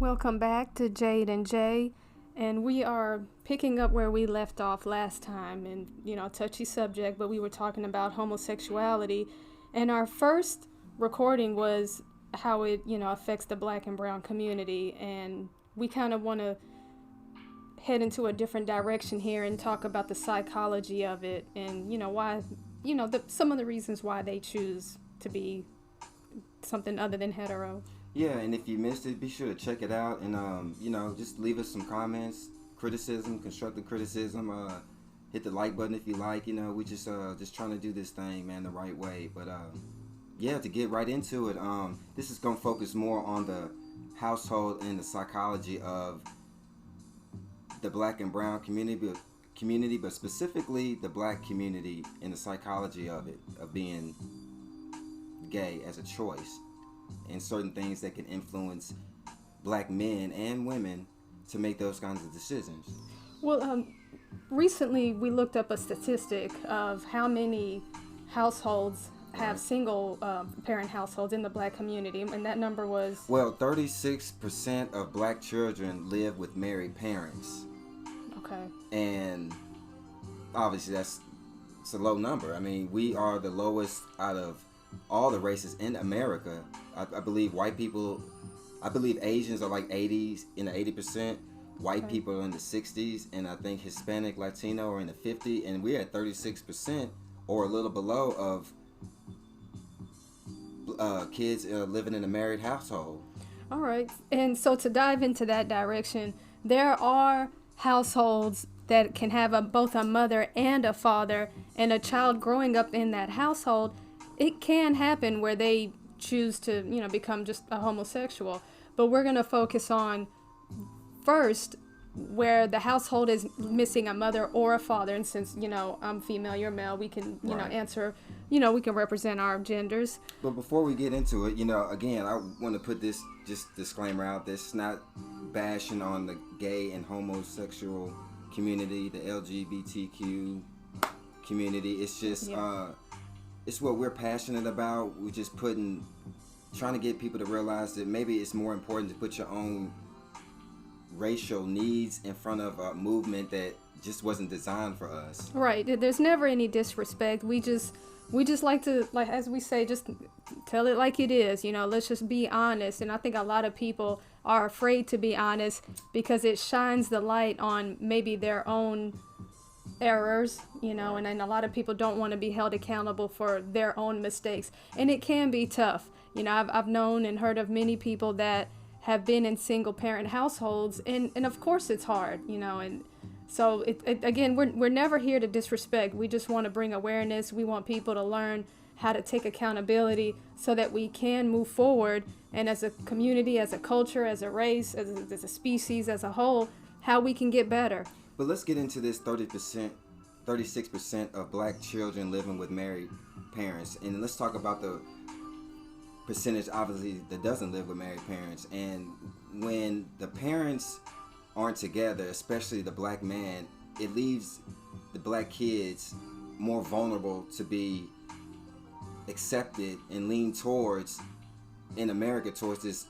Welcome back to Jade and Jay, and we are picking up where we left off last time, and touchy subject, but we were talking about homosexuality, and our first recording was how it affects the black and brown community, and we kind of want to head into a different direction here and talk about the psychology of it, and why some of the reasons why they choose to be something other than hetero. Yeah, and if you missed it, be sure to check it out and just leave us some comments, criticism, constructive criticism. Hit the like button if you like. We just trying to do this thing, man, the right way. But to get right into it, this is gonna focus more on the household and the psychology of the black and brown community, but specifically the black community and the psychology of it, of being gay as a choice, and certain things that can influence black men and women to make those kinds of decisions. Well, recently we looked up a statistic of how many households have single parent households in the black community, and that number was... Well, 36% of black children live with married parents. Okay. And obviously it's a low number. I mean, we are the lowest out of all the races in America. I believe Asians are like 80%, white people are in the 60s, and I think Hispanic, Latino are in the 50s, and we're at 36% or a little below of kids living in a married household. All right, and so to dive into that direction, there are households that can have both a mother and a father, and a child growing up in that household, it can happen where they choose to, become just a homosexual. But we're going to focus on first where the household is missing a mother or a father. And since, I'm female, you're male, we can, Right. answer, we can represent our genders. But before we get into it, again, I want to put this just disclaimer out. This is not bashing on the gay and homosexual community, the LGBTQ community. It's just, it's what we're passionate about. We're just trying to get people to realize that maybe it's more important to put your own racial needs in front of a movement that just wasn't designed for us. Right. There's never any disrespect. We just like to, like, as we say, just tell it like it is. Let's just be honest. And I think a lot of people are afraid to be honest because it shines the light on maybe their own errors, and then a lot of people don't want to be held accountable for their own mistakes, and it can be tough. I've known and heard of many people that have been in single parent households, and of course it's hard, and so again, we're never here to disrespect. We just want to bring awareness. We want people to learn how to take accountability so that we can move forward, and as a community, as a culture, as a race, as a species, as a whole, how we can get better. But let's get into this 36% of black children living with married parents. And let's talk about the percentage, obviously, that doesn't live with married parents. And when the parents aren't together, especially the black man, it leaves the black kids more vulnerable to be accepted and lean towards, in America, towards this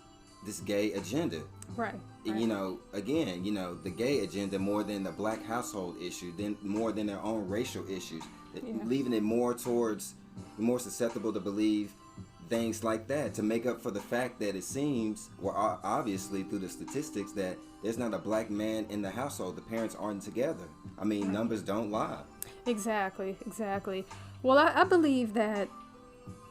gay agenda. Right. Again, the gay agenda more than the black household issue, more than their own racial issues, leaving it more susceptible to believe things like that, to make up for the fact that it seems, well, obviously through the statistics, that there's not a black man in the household. The parents aren't together. I mean, right. Numbers don't lie. Exactly. Well, I believe that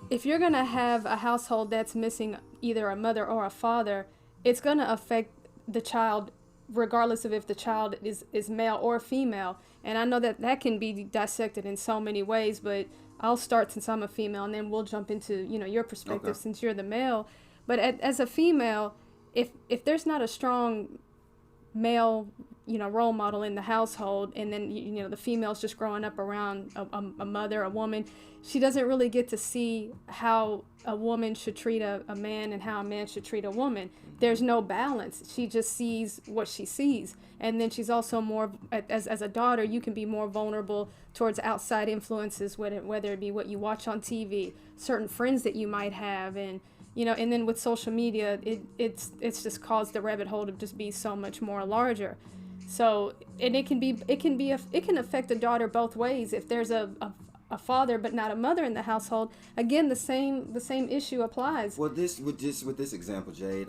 if you're going to have a household that's missing either a mother or a father, it's going to affect the child regardless of if the child is male or female. And I know that can be dissected in so many ways, but I'll start since I'm a female, and then we'll jump into your perspective since you're the male. But as a female, if there's not a strong male role model in the household, and then the female's just growing up around a mother, a woman, she doesn't really get to see how a woman should treat a man and how a man should treat a woman. There's no balance. She just sees what she sees. And then she's also more, as a daughter, you can be more vulnerable towards outside influences, whether it be what you watch on TV, certain friends that you might have, and And then with social media, it's just caused the rabbit hole to just be so much more larger. So, and it can affect a daughter both ways. If there's a father but not a mother in the household, again, the same issue applies. Well, with this example, Jade,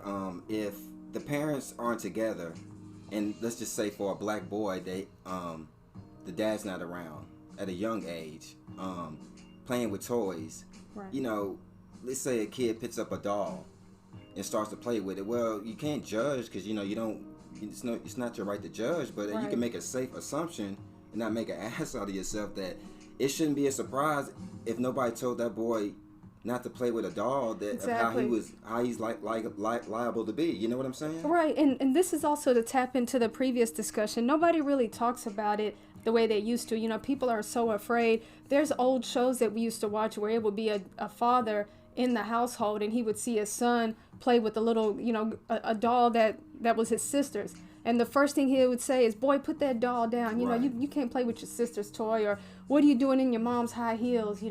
if the parents aren't together, and let's just say for a black boy, the dad's not around at a young age, playing with toys. Right. Let's say a kid picks up a doll and starts to play with it. Well, you can't judge because you don't. It's not your right to judge, but Right. you can make a safe assumption and not make an ass out of yourself that it shouldn't be a surprise if nobody told that boy not to play with a doll Exactly. of how he's liable to be. You know what I'm saying? Right, and this is also to tap into the previous discussion. Nobody really talks about it the way they used to. People are so afraid. There's old shows that we used to watch where it would be a father in the household and he would see his son play with a little, a doll that was his sister's. And the first thing he would say is, boy, put that doll down. Right. You can't play with your sister's toy, or what are you doing in your mom's high heels?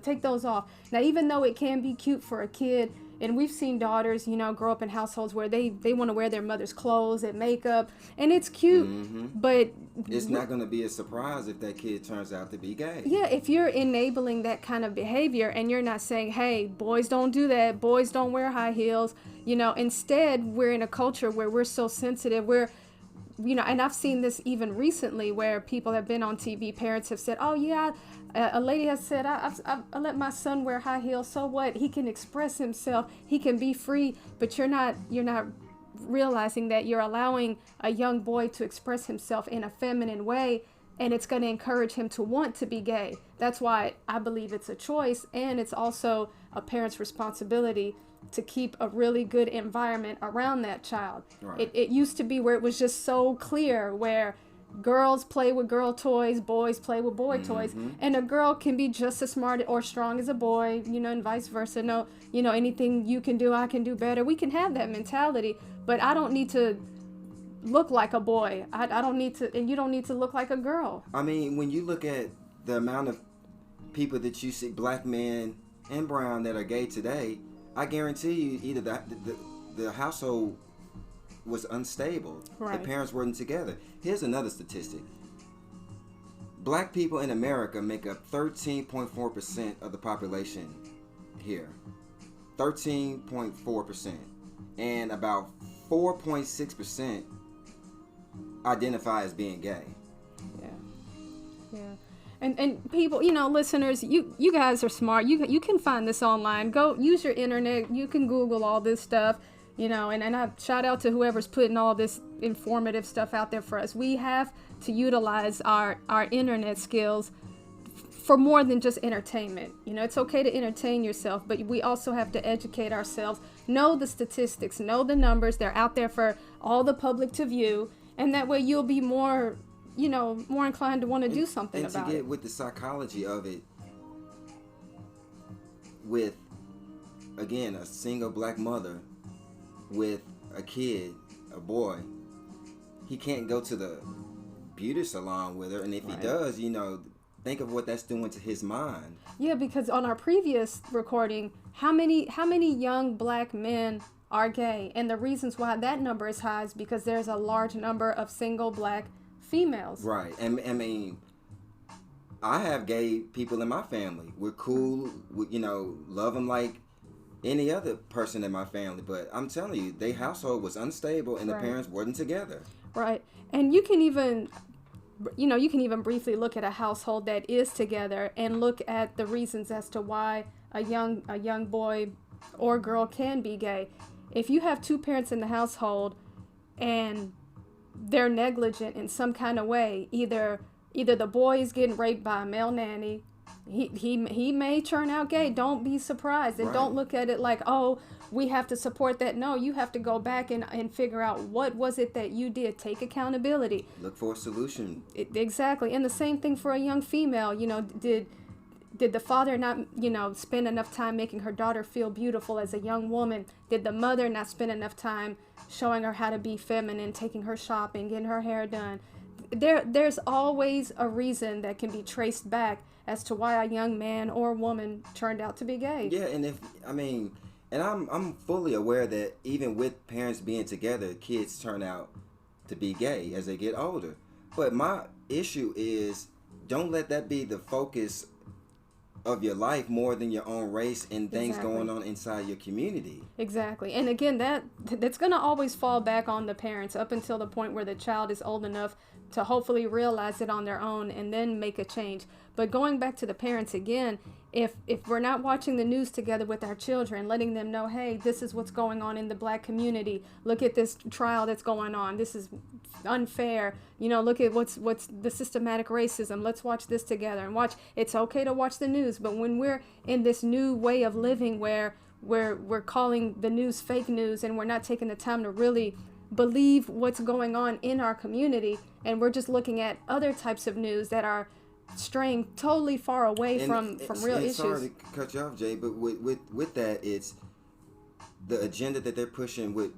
Take those off. Now, even though it can be cute for a kid, and we've seen daughters, grow up in households where they want to wear their mother's clothes and makeup, and it's cute, but It's not going to be a surprise if that kid turns out to be gay. yeah, if you're enabling that kind of behavior and you're not saying, hey, boys don't do that, boys don't wear high heels, instead we're in a culture where we're so sensitive, and I've seen this even recently where people have been on TV, parents have said, oh yeah, a lady has said, I let my son wear high heels, so what? He can express himself, he can be free, but you're not realizing that you're allowing a young boy to express himself in a feminine way, and it's going to encourage him to want to be gay. That's why I believe it's a choice, and it's also a parent's responsibility to keep a really good environment around that child. Right. It used to be where it was just so clear, where girls play with girl toys, boys play with boy toys, and a girl can be just as smart or strong as a boy, and vice versa. No, anything you can do, I can do better. We can have that mentality, but I don't need to look like a boy. I don't need to, and you don't need to look like a girl. I mean, when you look at the amount of people that you see, black men and brown, that are gay today, I guarantee you either the household was unstable. Right. The parents weren't together. Here's another statistic. Black people in America make up 13.4% of the population here. 13.4%. And about 4.6% identify as being gay. Yeah. And people, listeners, you guys are smart. You can find this online. Go use your internet. You can Google all this stuff, and I shout out to whoever's putting all this informative stuff out there for us. We have to utilize our internet skills for more than just entertainment. It's okay to entertain yourself, but we also have to educate ourselves, know the statistics, know the numbers. They're out there for all the public to view, and that way you'll be more inclined to want to do something about it. And to get with the psychology of it, with, again, a single black mother with a kid, a boy, he can't go to the beauty salon with her, and if Right. he does, think of what that's doing to his mind. Yeah, because on our previous recording, how many young black men are gay? And the reasons why that number is high is because there's a large number of single black females. Right. And I mean, I have gay people in my family. We're cool. Love them like any other person in my family. But I'm telling you, their household was unstable and the Right. parents weren't together. Right. And you can even briefly look at a household that is together and look at the reasons as to why a young boy or girl can be gay. If you have two parents in the household and they're negligent in some kind of way, either the boy is getting raped by a male nanny, he may turn out gay. Don't be surprised, and Right. don't look at it like, oh, we have to support that. No, you have to go back and figure out what was it that you did. Take accountability. Look for a solution. Exactly. And the same thing for a young female. Did the father not, spend enough time making her daughter feel beautiful as a young woman? Did the mother not spend enough time showing her how to be feminine, taking her shopping, getting her hair done? There's always a reason that can be traced back as to why a young man or woman turned out to be gay. Yeah, And I'm fully aware that even with parents being together, kids turn out to be gay as they get older. But my issue is, don't let that be the focus of your life more than your own race and things going on inside your community. Exactly. And again, that's going to always fall back on the parents up until the point where the child is old enough to hopefully realize it on their own and then make a change. But going back to the parents again, if we're not watching the news together with our children, letting them know, hey, this is what's going on in the black community. Look at this trial that's going on. This is unfair. Look at what's the systematic racism. Let's watch this together and watch. It's okay to watch the news, but when we're in this new way of living where we're calling the news fake news and we're not taking the time to really believe what's going on in our community, and we're just looking at other types of news that are straying totally far away from real issues. Sorry to cut you off, Jay, but with that, it's the agenda that they're pushing with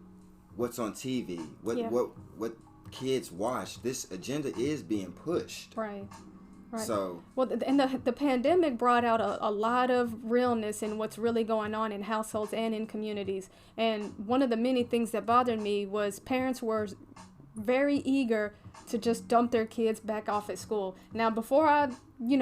what's on TV, what kids watch. This agenda is being pushed. Right. So and the pandemic brought out a lot of realness in what's really going on in households and in communities. And one of the many things that bothered me was parents were very eager to just dump their kids back off at school. Now, before I,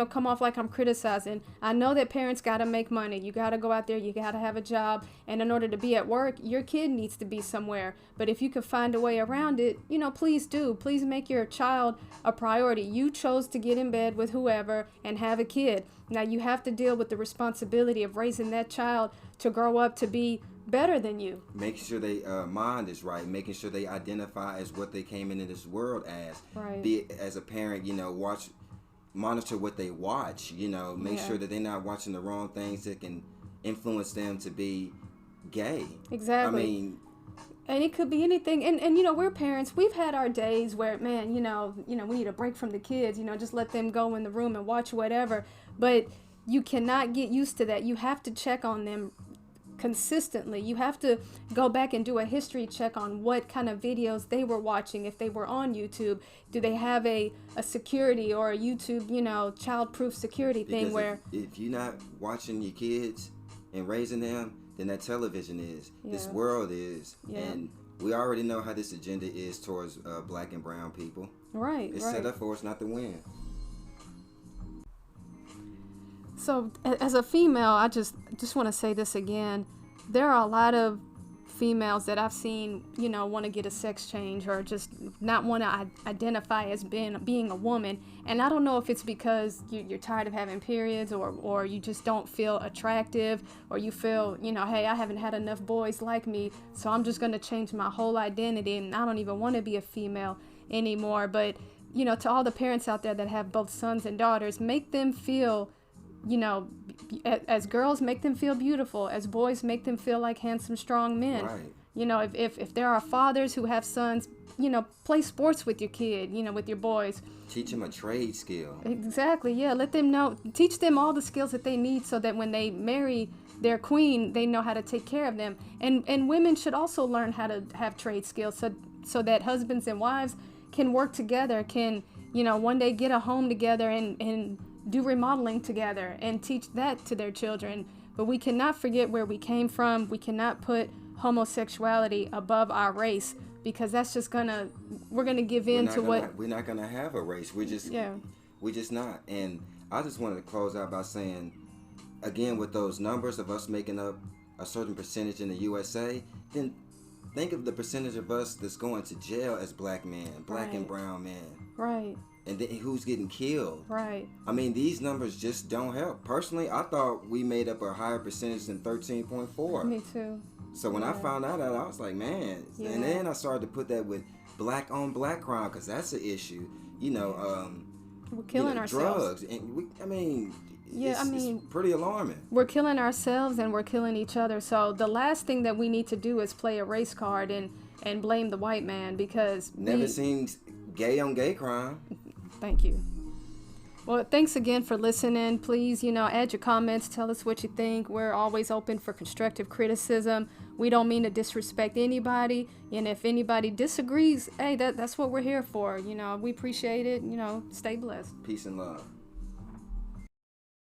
come off like I'm criticizing, I know that parents got to make money. You got to go out there, you got to have a job, and in order to be at work, your kid needs to be somewhere. But if you could find a way around it, please do. Please make your child a priority. You chose to get in bed with whoever and have a kid. Now, you have to deal with the responsibility of raising that child to grow up to be better than you. Making sure they mind is right, making sure they identify as what they came into this world as. Right. Be as a parent, monitor what they watch. Make sure that they're not watching the wrong things that can influence them to be gay. Exactly. I mean, and it could be anything. And we're parents. We've had our days where, man, we need a break from the kids. Just let them go in the room and watch whatever. But you cannot get used to that. You have to check on them consistently. You have to go back and do a history check on what kind of videos they were watching. If they were on YouTube, do they have a security or a YouTube, child-proof security thing? Because where if you're not watching your kids and raising them, then that television is. This world is. And we already know how this agenda is towards black and brown people. Right. It's set up for us not to win. So as a female, I just want to say this again. There are a lot of females that I've seen, want to get a sex change or just not want to identify as being a woman. And I don't know if it's because you're tired of having periods or you just don't feel attractive, or you feel, hey, I haven't had enough boys like me, so I'm just going to change my whole identity and I don't even want to be a female anymore. But, to all the parents out there that have both sons and daughters, make them feel, as girls, make them feel beautiful. As boys, make them feel like handsome, strong men. Right. If there are fathers who have sons, play sports with your kid, with your boys. Teach them a trade skill. Exactly, yeah. Let them know, teach them all the skills that they need so that when they marry their queen, they know how to take care of them. And women should also learn how to have trade skills so that husbands and wives can work together, can, one day get a home together and do remodeling together and teach that to their children. But we cannot forget where we came from. We cannot put homosexuality above our race, because that's just we're gonna give in to what we're not gonna have a race. We're just not. And I just wanted to close out by saying, again, with those numbers of us making up a certain percentage in the USA, then think of the percentage of us that's going to jail as black men, black and brown men. Right. And then who's getting killed. Right. I mean, these numbers just don't help. Personally, I thought we made up a higher percentage than 13.4. Me too. So when I found out that, I was like, man. Yeah. And then I started to put that with black on black crime, because that's an issue. We're killing ourselves. Drugs. And it's pretty alarming. We're killing ourselves and we're killing each other. So the last thing that we need to do is play a race card and blame the white man, because never seen gay on gay crime. Thank you. Well, thanks again for listening. Please, add your comments. Tell us what you think. We're always open for constructive criticism. We don't mean to disrespect anybody. And if anybody disagrees, hey, that's what we're here for. We appreciate it. Stay blessed. Peace and love.